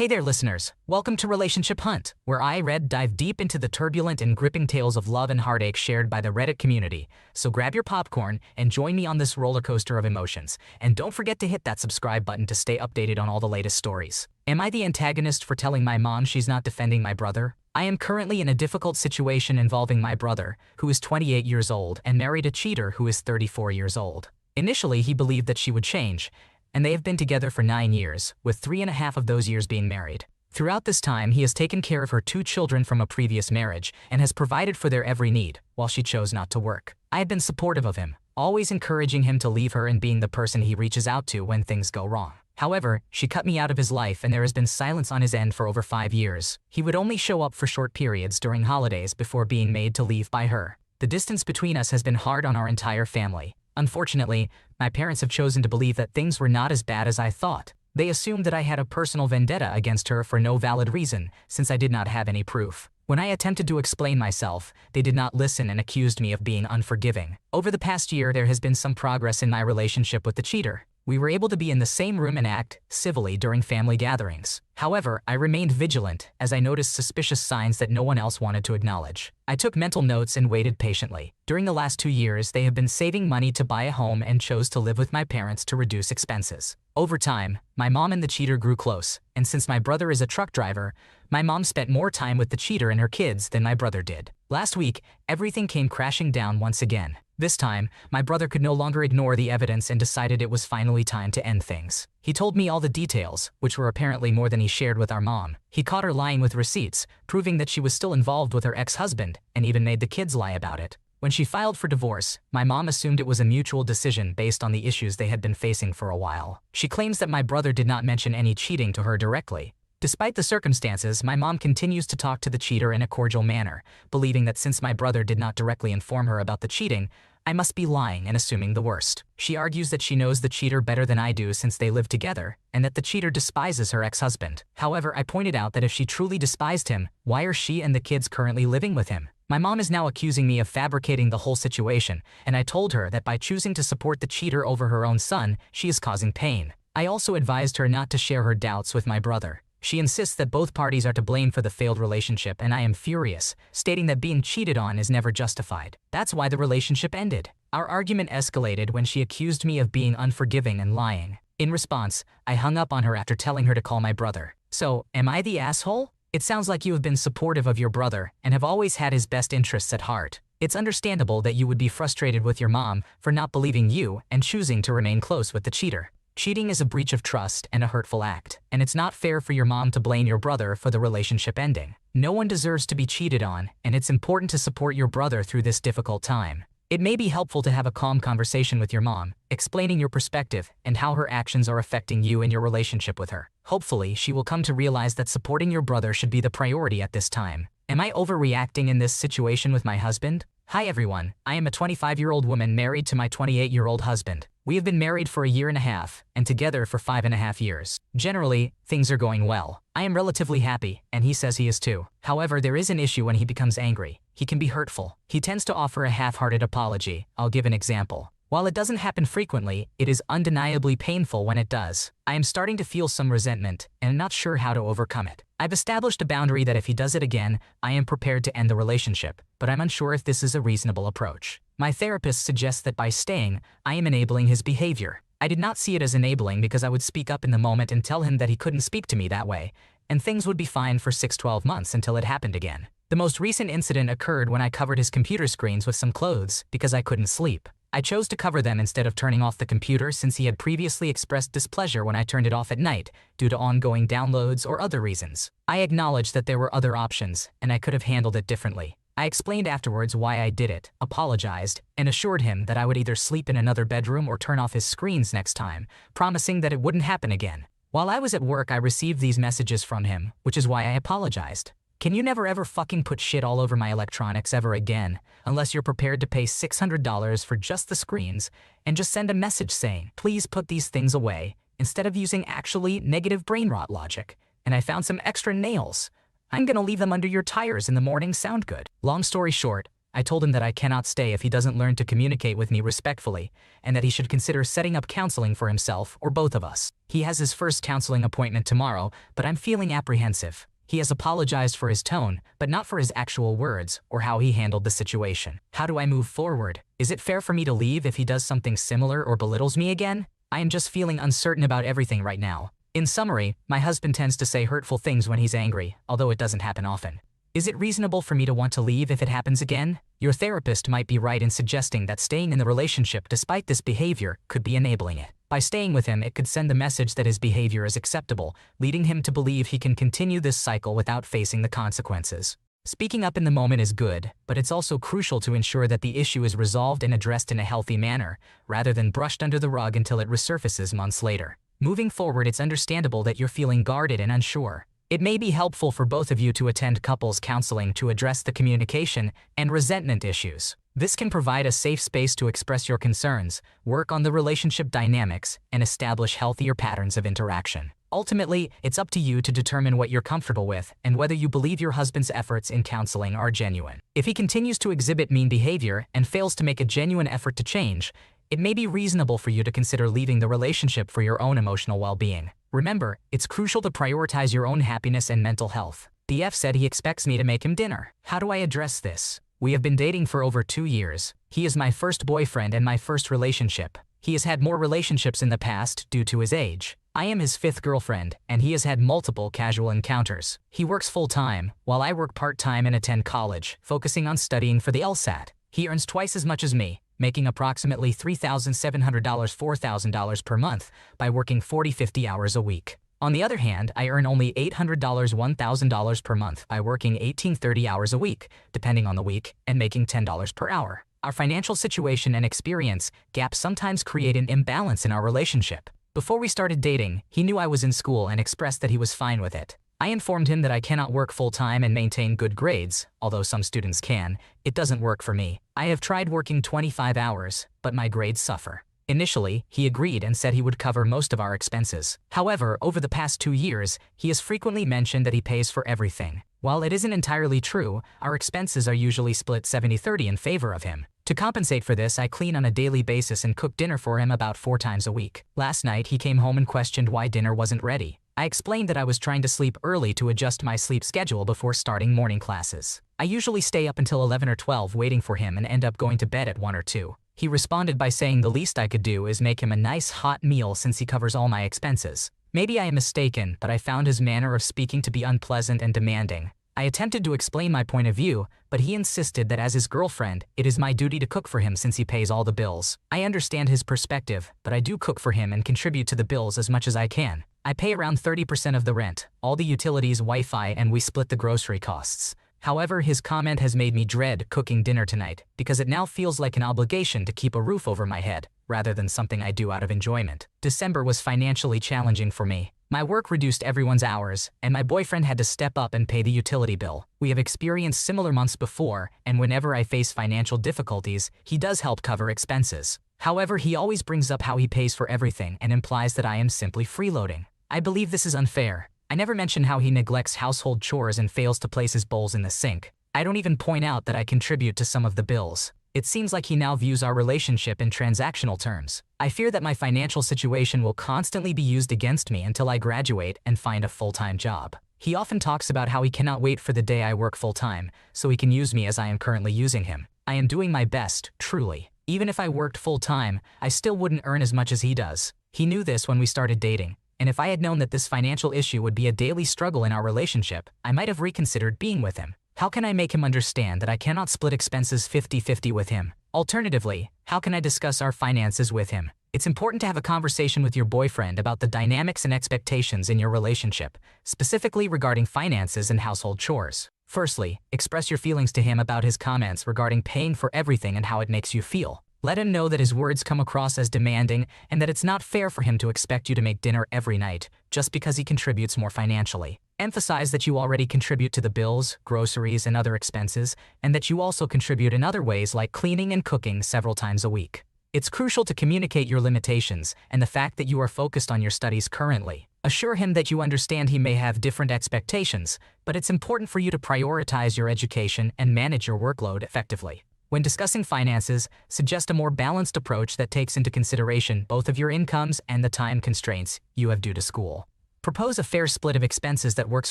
Hey there, listeners. Welcome to Relationship Hunt, where I, Red, dive deep into the turbulent and gripping tales of love and heartache shared by the Reddit community. So grab your popcorn and join me on this roller coaster of emotions. And don't forget to hit that subscribe button to stay updated on all the latest stories. Am I the antagonist for telling my mom she's not defending my brother? I am currently in a difficult situation involving my brother, who is 28 years old, and married a cheater who is 34 years old. Initially, he believed that she would change, and they have been together for 9 years, with 3.5 of those years being married. Throughout this time, he has taken care of her 2 children from a previous marriage and has provided for their every need, while she chose not to work. I have been supportive of him, always encouraging him to leave her and being the person he reaches out to when things go wrong. However, she cut me out of his life and there has been silence on his end for over 5 years. He would only show up for short periods during holidays before being made to leave by her. The distance between us has been hard on our entire family. Unfortunately, my parents have chosen to believe that things were not as bad as I thought. They assumed that I had a personal vendetta against her for no valid reason, since I did not have any proof. When I attempted to explain myself, they did not listen and accused me of being unforgiving. Over the past year, there has been some progress in my relationship with the cheater. We were able to be in the same room and act civilly during family gatherings. However, I remained vigilant as I noticed suspicious signs that no one else wanted to acknowledge. I took mental notes and waited patiently. During the last 2 years, they have been saving money to buy a home and chose to live with my parents to reduce expenses. Over time, my mom and the cheater grew close, and since my brother is a truck driver, my mom spent more time with the cheater and her kids than my brother did. Last week, everything came crashing down once again. This time, my brother could no longer ignore the evidence and decided it was finally time to end things. He told me all the details, which were apparently more than he shared with our mom. He caught her lying with receipts, proving that she was still involved with her ex-husband, and even made the kids lie about it. When she filed for divorce, my mom assumed it was a mutual decision based on the issues they had been facing for a while. She claims that my brother did not mention any cheating to her directly. Despite the circumstances, my mom continues to talk to the cheater in a cordial manner, believing that since my brother did not directly inform her about the cheating, I must be lying and assuming the worst. She argues that she knows the cheater better than I do since they live together, and that the cheater despises her ex-husband. However, I pointed out that if she truly despised him, why are she and the kids currently living with him? My mom is now accusing me of fabricating the whole situation, and I told her that by choosing to support the cheater over her own son, she is causing pain. I also advised her not to share her doubts with my brother. She insists that both parties are to blame for the failed relationship, and I am furious, stating that being cheated on is never justified. That's why the relationship ended. Our argument escalated when she accused me of being unforgiving and lying. In response, I hung up on her after telling her to call my brother. So, am I the asshole? It sounds like you have been supportive of your brother and have always had his best interests at heart. It's understandable that you would be frustrated with your mom for not believing you and choosing to remain close with the cheater. Cheating is a breach of trust and a hurtful act, and it's not fair for your mom to blame your brother for the relationship ending. No one deserves to be cheated on, and it's important to support your brother through this difficult time. It may be helpful to have a calm conversation with your mom, explaining your perspective and how her actions are affecting you and your relationship with her. Hopefully, she will come to realize that supporting your brother should be the priority at this time. Am I overreacting in this situation with my husband? Hi everyone, I am a 25-year-old woman married to my 28-year-old husband. We have been married for 1.5 years, and together for 5.5 years. Generally, things are going well. I am relatively happy, and he says he is too. However, there is an issue when he becomes angry. He can be hurtful. He tends to offer a half-hearted apology. I'll give an example. While it doesn't happen frequently, it is undeniably painful when it does. I am starting to feel some resentment, and I'm not sure how to overcome it. I've established a boundary that if he does it again, I am prepared to end the relationship, but I'm unsure if this is a reasonable approach. My therapist suggests that by staying, I am enabling his behavior. I did not see it as enabling because I would speak up in the moment and tell him that he couldn't speak to me that way, and things would be fine for 6-12 months until it happened again. The most recent incident occurred when I covered his computer screens with some clothes because I couldn't sleep. I chose to cover them instead of turning off the computer since he had previously expressed displeasure when I turned it off at night due to ongoing downloads or other reasons. I acknowledged that there were other options, and I could have handled it differently. I explained afterwards why I did it, apologized, and assured him that I would either sleep in another bedroom or turn off his screens next time, promising that it wouldn't happen again. While I was at work, I received these messages from him, which is why I apologized. Can you never ever fucking put shit all over my electronics ever again, unless you're prepared to pay $600 for just the screens, and just send a message saying, please put these things away, instead of using actually negative brain rot logic. And I found some extra nails. I'm gonna leave them under your tires in the morning. Sound good? Long story short, I told him that I cannot stay if he doesn't learn to communicate with me respectfully, and that he should consider setting up counseling for himself or both of us. He has his first counseling appointment tomorrow, but I'm feeling apprehensive. He has apologized for his tone, but not for his actual words or how he handled the situation. How do I move forward? Is it fair for me to leave if he does something similar or belittles me again? I am just feeling uncertain about everything right now. In summary, my husband tends to say hurtful things when he's angry, although it doesn't happen often. Is it reasonable for me to want to leave if it happens again? Your therapist might be right in suggesting that staying in the relationship despite this behavior could be enabling it. By staying with him, it could send the message that his behavior is acceptable, leading him to believe he can continue this cycle without facing the consequences. Speaking up in the moment is good, but it's also crucial to ensure that the issue is resolved and addressed in a healthy manner, rather than brushed under the rug until it resurfaces months later. Moving forward, it's understandable that you're feeling guarded and unsure. It may be helpful for both of you to attend couples counseling to address the communication and resentment issues. This can provide a safe space to express your concerns, work on the relationship dynamics, and establish healthier patterns of interaction. Ultimately, it's up to you to determine what you're comfortable with and whether you believe your husband's efforts in counseling are genuine. If he continues to exhibit mean behavior and fails to make a genuine effort to change, it may be reasonable for you to consider leaving the relationship for your own emotional well-being. Remember, it's crucial to prioritize your own happiness and mental health. The F said he expects me to make him dinner. How do I address this? We have been dating for over 2 years. He is my first boyfriend and my first relationship. He has had more relationships in the past due to his age. I am his 5th girlfriend, and he has had multiple casual encounters. He works full-time, while I work part-time and attend college, focusing on studying for the LSAT. He earns twice as much as me, making approximately $3,700 $4,000 per month by working 40-50 hours a week. On the other hand, I earn only $800 $1,000 per month by working 18-30 hours a week, depending on the week, and making $10 per hour. Our financial situation and experience gaps sometimes create an imbalance in our relationship. Before we started dating, he knew I was in school and expressed that he was fine with it. I informed him that I cannot work full-time and maintain good grades, although some students can. It doesn't work for me. I have tried working 25 hours, but my grades suffer. Initially, he agreed and said he would cover most of our expenses. However, over the past 2 years, he has frequently mentioned that he pays for everything. While it isn't entirely true, our expenses are usually split 70-30 in favor of him. To compensate for this, I clean on a daily basis and cook dinner for him about 4 times a week. Last night, he came home and questioned why dinner wasn't ready. I explained that I was trying to sleep early to adjust my sleep schedule before starting morning classes. I usually stay up until 11 or 12 waiting for him and end up going to bed at 1 or 2. He responded by saying the least I could do is make him a nice hot meal since he covers all my expenses. Maybe I am mistaken, but I found his manner of speaking to be unpleasant and demanding. I attempted to explain my point of view, but he insisted that as his girlfriend, it is my duty to cook for him since he pays all the bills. I understand his perspective, but I do cook for him and contribute to the bills as much as I can. I pay around 30% of the rent, all the utilities, Wi-Fi, and we split the grocery costs. However, his comment has made me dread cooking dinner tonight because it now feels like an obligation to keep a roof over my head, rather than something I do out of enjoyment. December was financially challenging for me. My work reduced everyone's hours, and my boyfriend had to step up and pay the utility bill. We have experienced similar months before, and whenever I face financial difficulties, he does help cover expenses. However, he always brings up how he pays for everything and implies that I am simply freeloading. I believe this is unfair. I never mention how he neglects household chores and fails to place his bowls in the sink. I don't even point out that I contribute to some of the bills. It seems like he now views our relationship in transactional terms. I fear that my financial situation will constantly be used against me until I graduate and find a full-time job. He often talks about how he cannot wait for the day I work full-time, so he can use me as I am currently using him. I am doing my best, truly. Even if I worked full-time, I still wouldn't earn as much as he does. He knew this when we started dating, and if I had known that this financial issue would be a daily struggle in our relationship, I might have reconsidered being with him. How can I make him understand that I cannot split expenses 50-50 with him? Alternatively, how can I discuss our finances with him? It's important to have a conversation with your boyfriend about the dynamics and expectations in your relationship, specifically regarding finances and household chores. Firstly, express your feelings to him about his comments regarding paying for everything and how it makes you feel. Let him know that his words come across as demanding and that it's not fair for him to expect you to make dinner every night just because he contributes more financially. Emphasize that you already contribute to the bills, groceries, and other expenses, and that you also contribute in other ways like cleaning and cooking several times a week. It's crucial to communicate your limitations and the fact that you are focused on your studies currently. Assure him that you understand he may have different expectations, but it's important for you to prioritize your education and manage your workload effectively. When discussing finances, suggest a more balanced approach that takes into consideration both of your incomes and the time constraints you have due to school. Propose a fair split of expenses that works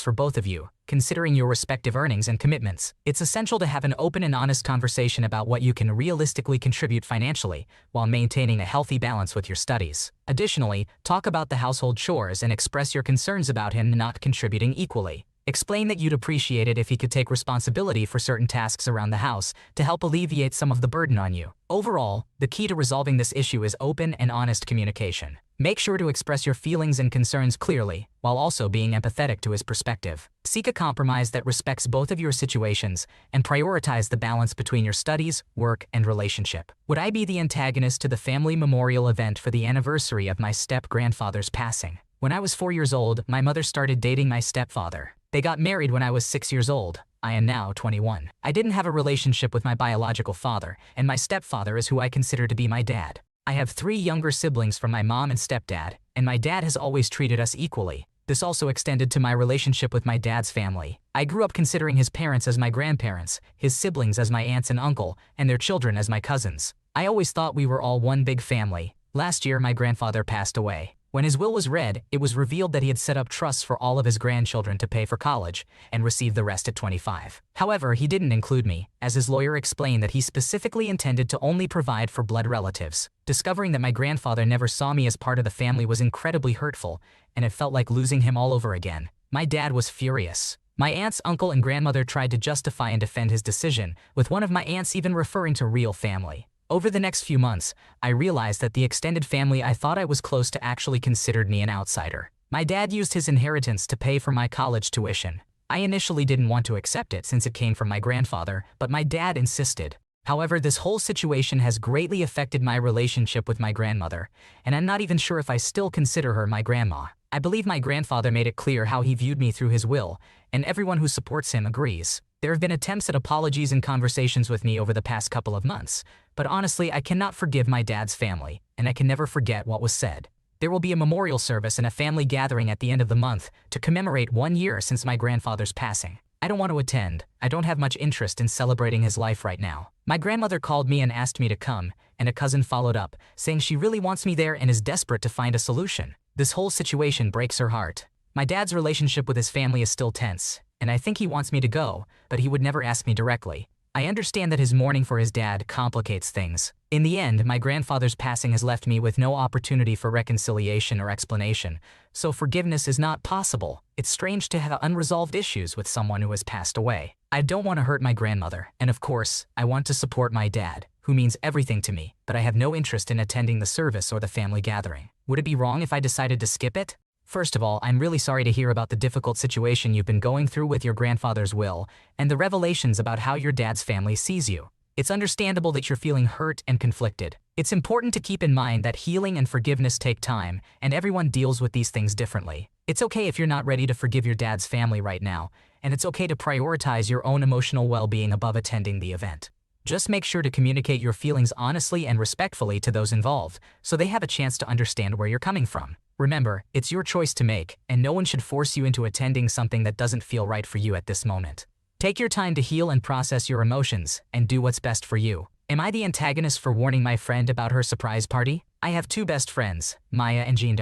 for both of you, considering your respective earnings and commitments. It's essential to have an open and honest conversation about what you can realistically contribute financially, while maintaining a healthy balance with your studies. Additionally, talk about the household chores and express your concerns about him not contributing equally. Explain that you'd appreciate it if he could take responsibility for certain tasks around the house to help alleviate some of the burden on you. Overall, the key to resolving this issue is open and honest communication. Make sure to express your feelings and concerns clearly, while also being empathetic to his perspective. Seek a compromise that respects both of your situations and prioritize the balance between your studies, work, and relationship. Would I be the antagonist to the family memorial event for the anniversary of my step-grandfather's passing? When I was 4 years old, my mother started dating my stepfather. They got married when I was 6 years old. I am now 21. I didn't have a relationship with my biological father, and my stepfather is who I consider to be my dad. I have 3 younger siblings from my mom and stepdad, and my dad has always treated us equally. This also extended to my relationship with my dad's family. I grew up considering his parents as my grandparents, his siblings as my aunts and uncle, and their children as my cousins. I always thought we were all one big family. Last year, my grandfather passed away. When his will was read, it was revealed that he had set up trusts for all of his grandchildren to pay for college and receive the rest at 25. However, he didn't include me, as his lawyer explained that he specifically intended to only provide for blood relatives. Discovering that my grandfather never saw me as part of the family was incredibly hurtful, and it felt like losing him all over again. My dad was furious. My aunts, uncle, and grandmother tried to justify and defend his decision, with one of my aunts even referring to real family. Over the next few months, I realized that the extended family I thought I was close to actually considered me an outsider. My dad used his inheritance to pay for my college tuition. I initially didn't want to accept it since it came from my grandfather, but my dad insisted. However, this whole situation has greatly affected my relationship with my grandmother, and I'm not even sure if I still consider her my grandma. I believe my grandfather made it clear how he viewed me through his will, and everyone who supports him agrees. There have been attempts at apologies and conversations with me over the past couple of months, but honestly, I cannot forgive my dad's family, and I can never forget what was said. There will be a memorial service and a family gathering at the end of the month to commemorate 1 year since my grandfather's passing. I don't want to attend. I don't have much interest in celebrating his life right now. My grandmother called me and asked me to come, and a cousin followed up, saying she really wants me there and is desperate to find a solution. This whole situation breaks her heart. My dad's relationship with his family is still tense, and I think he wants me to go, but he would never ask me directly. I understand that his mourning for his dad complicates things. In the end, my grandfather's passing has left me with no opportunity for reconciliation or explanation, so forgiveness is not possible. It's strange to have unresolved issues with someone who has passed away. I don't want to hurt my grandmother, and of course, I want to support my dad, who means everything to me, but I have no interest in attending the service or the family gathering. Would it be wrong if I decided to skip it? First of all, I'm really sorry to hear about the difficult situation you've been going through with your grandfather's will and the revelations about how your dad's family sees you. It's understandable that you're feeling hurt and conflicted. It's important to keep in mind that healing and forgiveness take time, and everyone deals with these things differently. It's okay if you're not ready to forgive your dad's family right now, and it's okay to prioritize your own emotional well-being above attending the event. Just make sure to communicate your feelings honestly and respectfully to those involved, so they have a chance to understand where you're coming from. Remember, it's your choice to make, and no one should force you into attending something that doesn't feel right for you at this moment. Take your time to heal and process your emotions, and do what's best for you. Am I the antagonist for warning my friend about her surprise party? I have 2 best friends, Maya and Jean.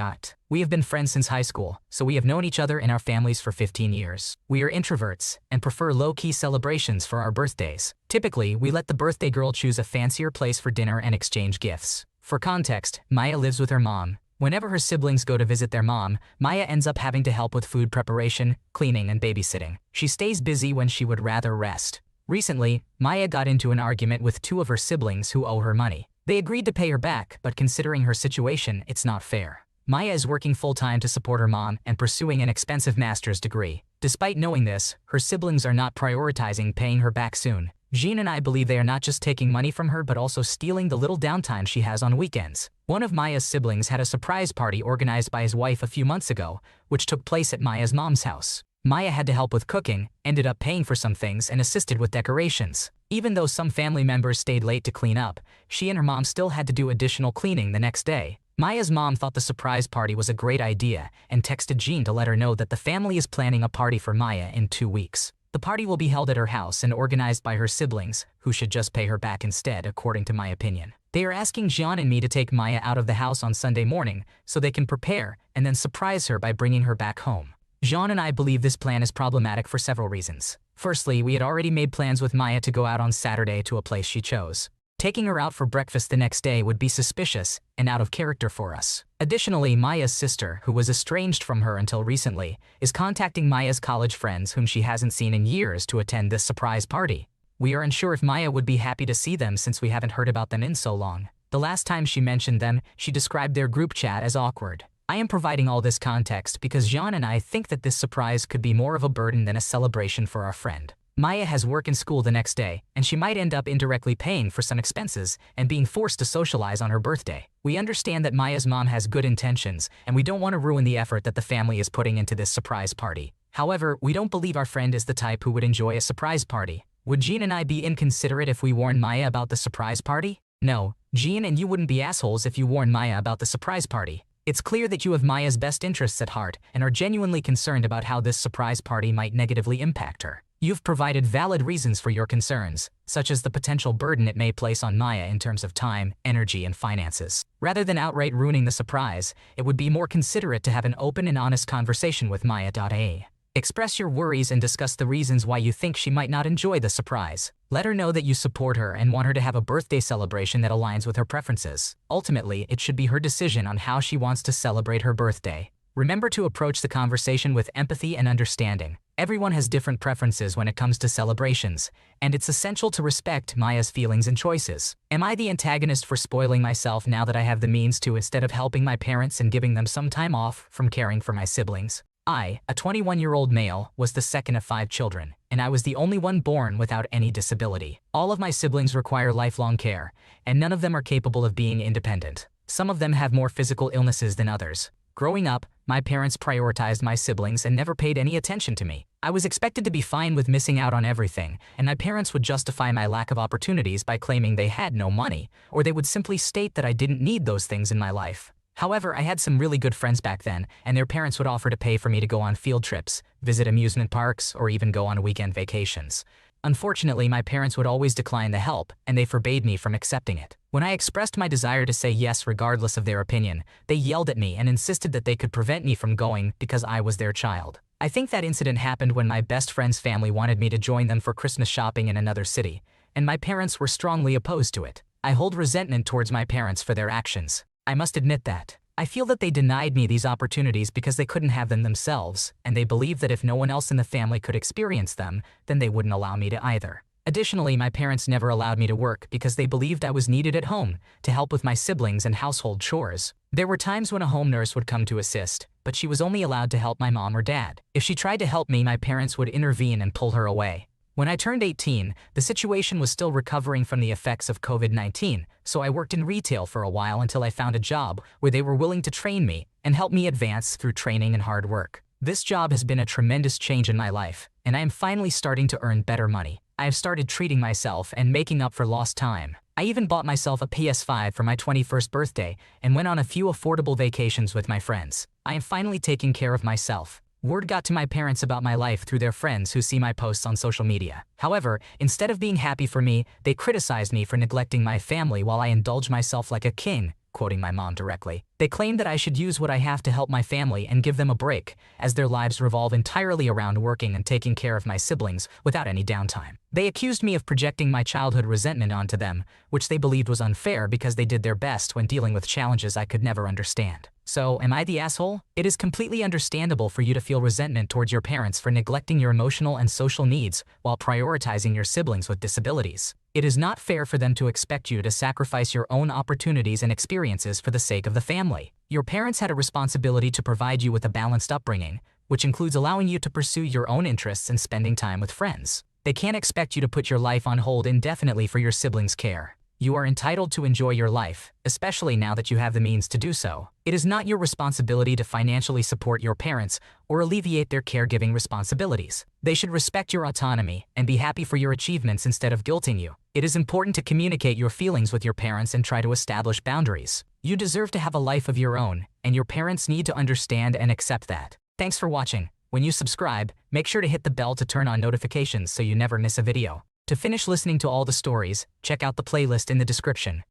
We have been friends since high school, so we have known each other and our families for 15 years. We are introverts, and prefer low-key celebrations for our birthdays. Typically, we let the birthday girl choose a fancier place for dinner and exchange gifts. For context, Maya lives with her mom. Whenever her siblings go to visit their mom, Maya ends up having to help with food preparation, cleaning, and babysitting. She stays busy when she would rather rest. Recently, Maya got into an argument with 2 of her siblings who owe her money. They agreed to pay her back, but considering her situation, it's not fair. Maya is working full-time to support her mom and pursuing an expensive master's degree. Despite knowing this, her siblings are not prioritizing paying her back soon. Jean and I believe they are not just taking money from her but also stealing the little downtime she has on weekends. One of Maya's siblings had a surprise party organized by his wife a few months ago, which took place at Maya's mom's house. Maya had to help with cooking, ended up paying for some things, and assisted with decorations. Even though some family members stayed late to clean up, she and her mom still had to do additional cleaning the next day. Maya's mom thought the surprise party was a great idea and texted Jean to let her know that the family is planning a party for Maya in 2 weeks. The party will be held at her house and organized by her siblings, who should just pay her back instead, according to my opinion. They are asking Jean and me to take Maya out of the house on Sunday morning so they can prepare and then surprise her by bringing her back home. Jean and I believe this plan is problematic for several reasons. Firstly, we had already made plans with Maya to go out on Saturday to a place she chose. Taking her out for breakfast the next day would be suspicious and out of character for us. Additionally, Maya's sister, who was estranged from her until recently, is contacting Maya's college friends whom she hasn't seen in years to attend this surprise party. We are unsure if Maya would be happy to see them since we haven't heard about them in so long. The last time she mentioned them, she described their group chat as awkward. I am providing all this context because Jean and I think that this surprise could be more of a burden than a celebration for our friend. Maya has work and school the next day, and she might end up indirectly paying for some expenses and being forced to socialize on her birthday. We understand that Maya's mom has good intentions, and we don't want to ruin the effort that the family is putting into this surprise party. However, we don't believe our friend is the type who would enjoy a surprise party. Would Jean and I be inconsiderate if we warned Maya about the surprise party? No, Jean and you wouldn't be assholes if you warned Maya about the surprise party. It's clear that you have Maya's best interests at heart and are genuinely concerned about how this surprise party might negatively impact her. You've provided valid reasons for your concerns, such as the potential burden it may place on Maya in terms of time, energy, and finances. Rather than outright ruining the surprise, it would be more considerate to have an open and honest conversation with Maya. Express your worries and discuss the reasons why you think she might not enjoy the surprise. Let her know that you support her and want her to have a birthday celebration that aligns with her preferences. Ultimately, it should be her decision on how she wants to celebrate her birthday. Remember to approach the conversation with empathy and understanding. Everyone has different preferences when it comes to celebrations, and it's essential to respect Maya's feelings and choices. Am I the antagonist for spoiling myself now that I have the means to instead of helping my parents and giving them some time off from caring for my siblings? I, a 21-year-old male, was the second of 5 children, and I was the only one born without any disability. All of my siblings require lifelong care, and none of them are capable of being independent. Some of them have more physical illnesses than others. Growing up, my parents prioritized my siblings and never paid any attention to me. I was expected to be fine with missing out on everything, and my parents would justify my lack of opportunities by claiming they had no money, or they would simply state that I didn't need those things in my life. However, I had some really good friends back then, and their parents would offer to pay for me to go on field trips, visit amusement parks, or even go on weekend vacations. Unfortunately, my parents would always decline the help, and they forbade me from accepting it. When I expressed my desire to say yes regardless of their opinion, they yelled at me and insisted that they could prevent me from going because I was their child. I think that incident happened when my best friend's family wanted me to join them for Christmas shopping in another city, and my parents were strongly opposed to it. I hold resentment towards my parents for their actions. I must admit that. I feel that they denied me these opportunities because they couldn't have them themselves, and they believed that if no one else in the family could experience them, then they wouldn't allow me to either. Additionally, my parents never allowed me to work because they believed I was needed at home to help with my siblings and household chores. There were times when a home nurse would come to assist, but she was only allowed to help my mom or dad. If she tried to help me, my parents would intervene and pull her away. When I turned 18, the situation was still recovering from the effects of COVID-19, so I worked in retail for a while until I found a job where they were willing to train me and help me advance through training and hard work. This job has been a tremendous change in my life, and I am finally starting to earn better money. I have started treating myself and making up for lost time. I even bought myself a PS5 for my 21st birthday and went on a few affordable vacations with my friends. I am finally taking care of myself. Word got to my parents about my life through their friends who see my posts on social media. However, instead of being happy for me, they criticized me for neglecting my family while I indulge myself like a king, quoting my mom directly. They claimed that I should use what I have to help my family and give them a break, as their lives revolve entirely around working and taking care of my siblings without any downtime. They accused me of projecting my childhood resentment onto them, which they believed was unfair because they did their best when dealing with challenges I could never understand. So, am I the asshole? It is completely understandable for you to feel resentment towards your parents for neglecting your emotional and social needs while prioritizing your siblings with disabilities. It is not fair for them to expect you to sacrifice your own opportunities and experiences for the sake of the family. Your parents had a responsibility to provide you with a balanced upbringing, which includes allowing you to pursue your own interests and spending time with friends. They can't expect you to put your life on hold indefinitely for your siblings' care. You are entitled to enjoy your life, especially now that you have the means to do so. It is not your responsibility to financially support your parents or alleviate their caregiving responsibilities. They should respect your autonomy and be happy for your achievements instead of guilting you. It is important to communicate your feelings with your parents and try to establish boundaries. You deserve to have a life of your own, and your parents need to understand and accept that. Thanks for watching. When you subscribe, make sure to hit the bell to turn on notifications so you never miss a video. To finish listening to all the stories, check out the playlist in the description.